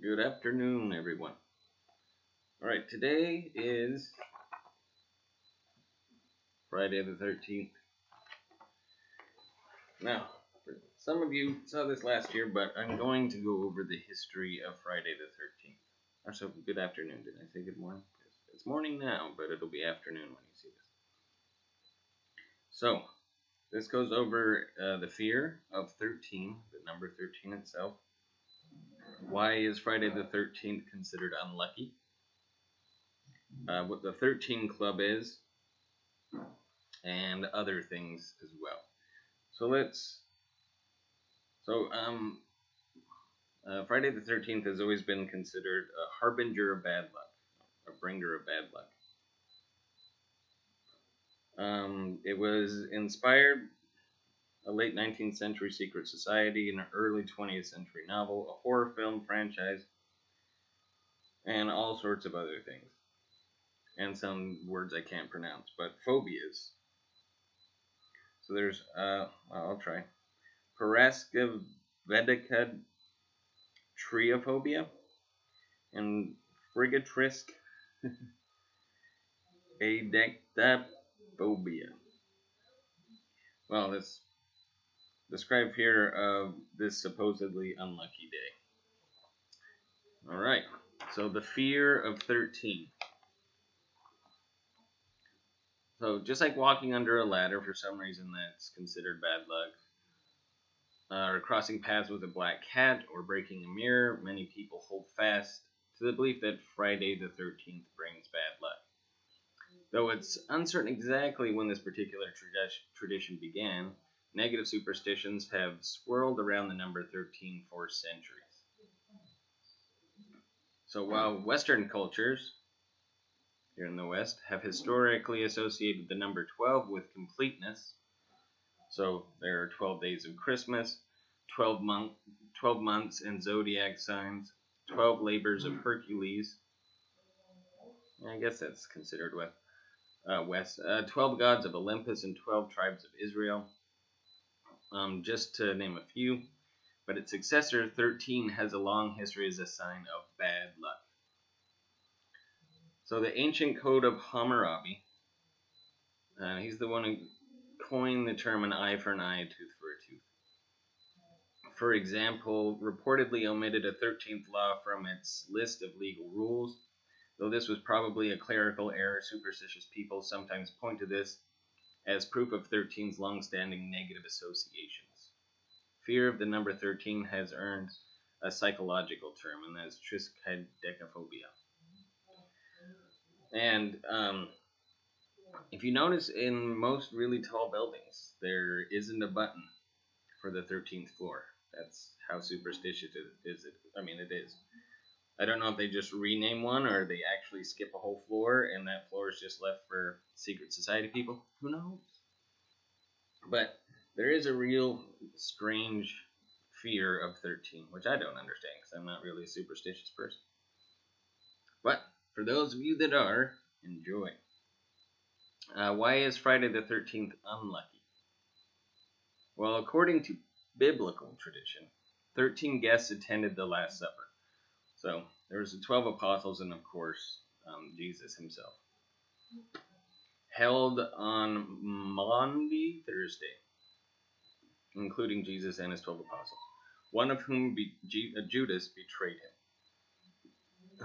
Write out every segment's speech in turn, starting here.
Good afternoon, everyone. All right, today is Friday the 13th. Now, some of you saw this last year, but I'm going to go over the history of Friday the 13th. So, good afternoon. Did I say good morning? It's morning now, but it'll be afternoon when you see this. So, this goes over the fear of 13, the number 13 itself. Why is Friday the 13th considered unlucky? What the 13 Club is, and other things as well. Friday the 13th has always been considered a harbinger of bad luck, a bringer of bad luck. It was inspired a late 19th century secret society, an early 20th century novel, a horror film franchise, and all sorts of other things. And some words I can't pronounce, but phobias. So there's, I'll try. Paraskevedika triophobia and frigatrisk adectaphobia. Well, let's describe here of this supposedly unlucky day. Alright, so the fear of 13. So just like walking under a ladder, for some reason that's considered bad luck, or crossing paths with a black cat, or breaking a mirror, many people hold fast to the belief that Friday the 13th brings bad luck. Though it's uncertain exactly when this particular tradition began, negative superstitions have swirled around the number 13 for centuries. So while Western cultures, here in the West, have historically associated the number 12 with completeness, so there are 12 days of Christmas, 12 months and zodiac signs, 12 labors of Hercules. I guess that's considered West. 12 gods of Olympus and 12 tribes of Israel, just to name a few. But its successor, 13, has a long history as a sign of bad luck. So the ancient code of Hammurabi, he's the one who coined the term an eye for an eye, a tooth for a tooth. For example, reportedly omitted a 13th law from its list of legal rules. Though this was probably a clerical error, superstitious people sometimes point to this as proof of 13's long-standing negative associations. Fear of the number 13 has earned a psychological term, and that is triskaidekaphobia. And if you notice, in most really tall buildings, there isn't a button for the 13th floor. That's how superstitious it is. It is. I don't know if they just rename one or they actually skip a whole floor and that floor is just left for secret society people. Who knows? But there is a real strange fear of 13, which I don't understand because I'm not really a superstitious person. But for those of you that are, enjoy. Why is Friday the 13th unlucky? Well, according to biblical tradition, 13 guests attended the Last Supper. So there was the 12 apostles and, of course, Jesus himself. Held on Maundy Thursday, including Jesus and his 12 apostles, one of whom Judas betrayed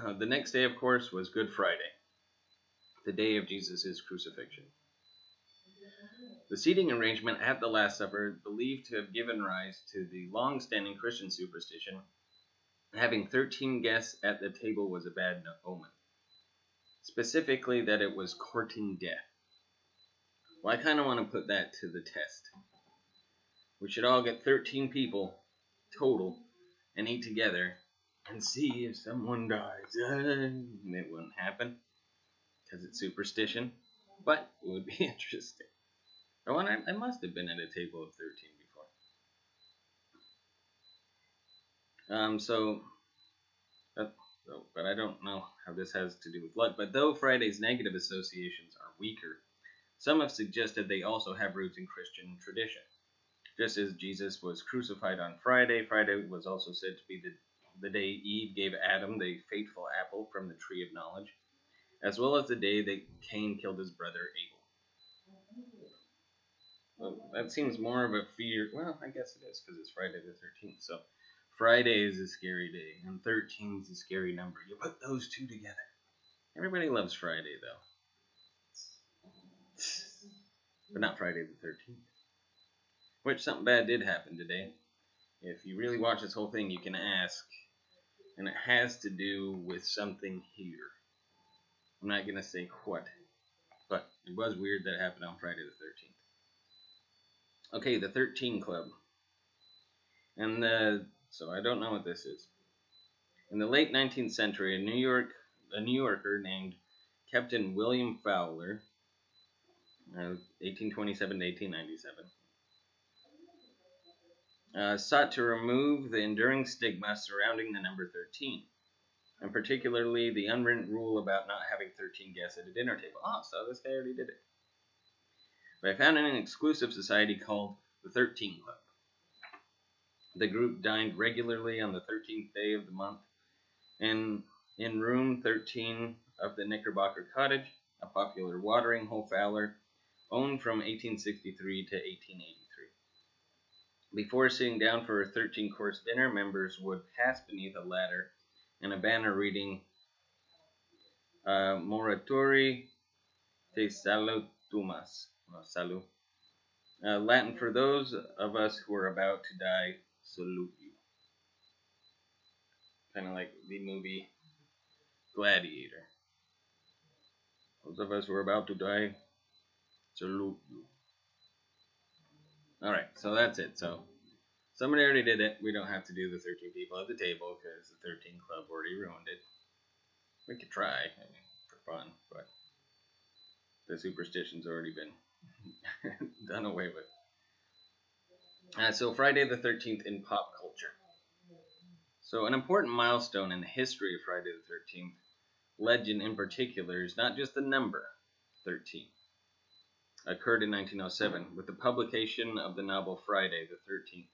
him. The next day, of course, was Good Friday, the day of Jesus' crucifixion. The seating arrangement at the Last Supper believed to have given rise to the long-standing Christian superstition having 13 guests at the table was a bad omen. Specifically, that it was courting death. Well, I kind of want to put that to the test. We should all get 13 people total and eat together and see if someone dies. It wouldn't happen because it's superstition, but it would be interesting. Oh, and I must have been at a table of 13 before. But I don't know how this has to do with luck. But though Friday's negative associations are weaker, some have suggested they also have roots in Christian tradition. Just as Jesus was crucified on Friday, Friday was also said to be the the day Eve gave Adam the fateful apple from the tree of knowledge, as well as the day that Cain killed his brother Abel. Well, that seems more of a fear. Well, I guess it is because it's Friday the 13th. So Friday is a scary day, and 13 is a scary number. You put those two together. Everybody loves Friday, though. But not Friday the 13th. Which something bad did happen today. If you really watch this whole thing, you can ask. And it has to do with something here. I'm not going to say what. But it was weird that it happened on Friday the 13th. Okay, the 13 Club. And so I don't know what this is. In the late 19th century, a New Yorker named Captain William Fowler, 1827 to 1897, sought to remove the enduring stigma surrounding the number 13, and particularly the unwritten rule about not having 13 guests at a dinner table. Oh, so this guy already did it. But I found an exclusive society called the 13 Club. The group dined regularly on the 13th day of the month, and in room 13 of the Knickerbocker Cottage, a popular watering hole Fowler owned from 1863 to 1883. Before sitting down for a 13-course dinner, members would pass beneath a ladder and a banner reading Moratori te salutumas, salut, Latin for those of us who are about to die, salute you. Kind of like the movie Gladiator. Those of us who are about to die, salute you. Alright, so that's it. So, somebody already did it. We don't have to do the 13 people at the table because the 13 Club already ruined it. We could try, for fun, but the superstition's already been done away with. So, Friday the 13th in pop culture. So, an important milestone in the history of Friday the 13th, legend in particular, is not just the number 13. Occurred in 1907 with the publication of the novel Friday the 13th,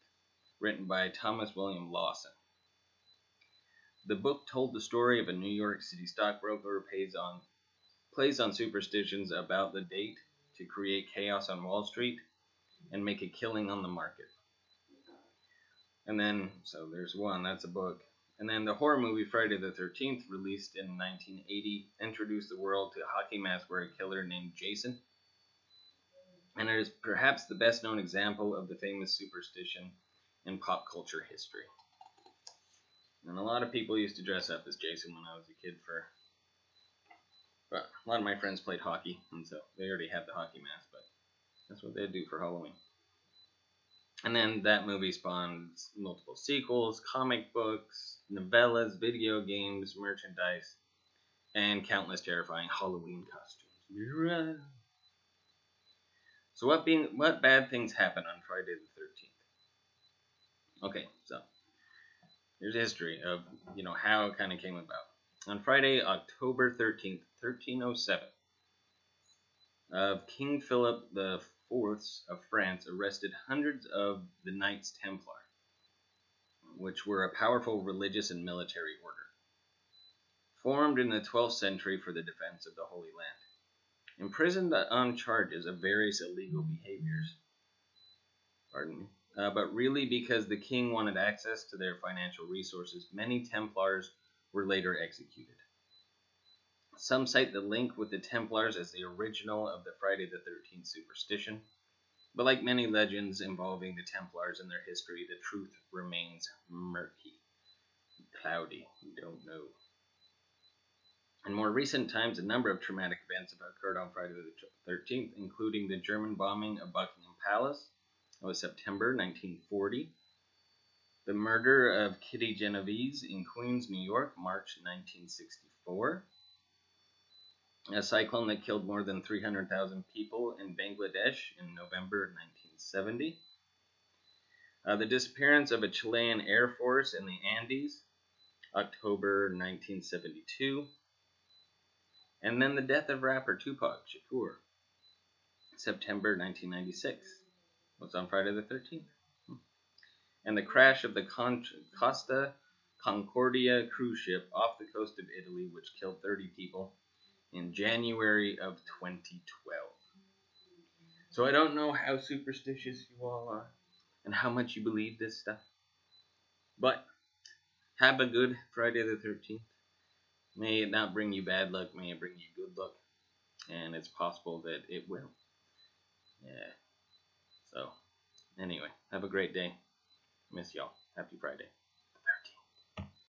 written by Thomas William Lawson. The book told the story of a New York City stockbroker who plays on superstitions about the date to create chaos on Wall Street and make a killing on the market. And then, so there's one, that's a book. And then the horror movie Friday the 13th, released in 1980, introduced the world to a hockey mask wearing killer named Jason. And it is perhaps the best known example of the famous superstition in pop culture history. And a lot of people used to dress up as Jason when I was a kid well, a lot of my friends played hockey, and so they already had the hockey mask, but that's what they'd do for Halloween. And then that movie spawned multiple sequels, comic books, novellas, video games, merchandise, and countless terrifying Halloween costumes. So what bad things happen on Friday the 13th? Okay, so here's the history of how it kind of came about. On Friday, October 13th, 1307, King Philip IV of France arrested hundreds of the Knights Templar, which were a powerful religious and military order, formed in the 12th century for the defense of the Holy Land. Imprisoned on charges of various illegal behaviors, but really because the king wanted access to their financial resources, many Templars were later executed. Some cite the link with the Templars as the original of the Friday the 13th superstition, but like many legends involving the Templars and their history, the truth remains murky, cloudy, we don't know. In more recent times, a number of traumatic events have occurred on Friday the 13th, including the German bombing of Buckingham Palace. That was September 1940. The murder of Kitty Genovese in Queens, New York, March 1964. A cyclone that killed more than 300,000 people in Bangladesh in November 1970. The disappearance of a Chilean Air Force in the Andes, October 1972. And then the death of rapper Tupac Shakur, September 1996. What's on Friday the 13th? And the crash of the Costa Concordia cruise ship off the coast of Italy, which killed 30 people in January of 2012. So I don't know how superstitious you all are and how much you believe this stuff, but have a good Friday the 13th. May it not bring you bad luck, may it bring you good luck, and it's possible that it will. Yeah. So, anyway, have a great day. Miss y'all. Happy Friday.